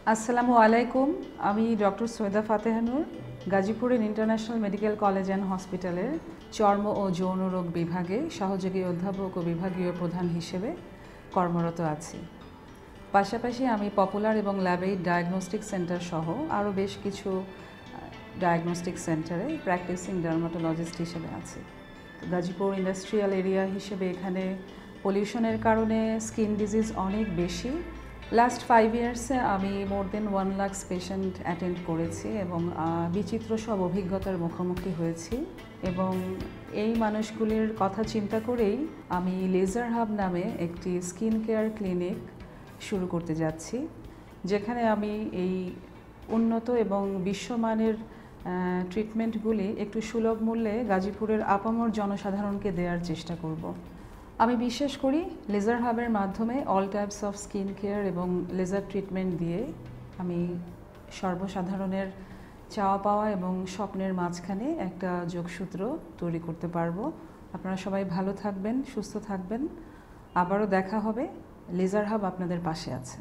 আসসালামু আলাইকুম। আমি ডক্টর সৈয়দা ফাতেহা নূর, গাজীপুরের ইন্টারন্যাশনাল মেডিকেল কলেজ অ্যান্ড হসপিটালের চর্ম ও যৌন রোগ বিভাগে সহযোগী অধ্যাপক ও বিভাগীয় প্রধান হিসেবে কর্মরত আছি। পাশাপাশি আমি পপুলার এবং ল্যাবেইড ডায়াগনস্টিক সেন্টার সহ আরও বেশ কিছু ডায়াগনস্টিক সেন্টারে প্র্যাকটিসিং ডার্মাটোলজিস্ট হিসেবে আছি। গাজীপুর ইন্ডাস্ট্রিয়াল এরিয়া হিসেবে এখানে পলিউশনের কারণে স্কিন ডিজিজ অনেক বেশি। লাস্ট 5 ইয়ার্সে আমি মোর দেন 1 লাখ পেশেন্ট অ্যাটেন্ড করেছি এবং বিচিত্র সব অভিজ্ঞতার মুখোমুখি হয়েছি। এবং এই মানুষগুলির কথা চিন্তা করেই আমি লেজার হাব নামে একটি স্কিন কেয়ার ক্লিনিক শুরু করতে যাচ্ছি, যেখানে আমি এই উন্নত এবং বিশ্বমানের ট্রিটমেন্টগুলি একটু সুলভ মূল্যে গাজীপুরের আপামর জনসাধারণকে দেওয়ার চেষ্টা করব। আমি বিশ্বাস করি লেজার হাবের মাধ্যমে all types of skin care এবং লেজার ট্রিটমেন্ট দিয়ে আমি সর্বসাধারণের চাওয়া পাওয়া এবং স্বপ্নের মাঝখানে একটা যোগসূত্র তৈরি করতে পারবো। আপনারা সবাই ভালো থাকবেন, সুস্থ থাকবেন। আবারও দেখা হবে। লেজার হাব আপনাদের পাশে আছে।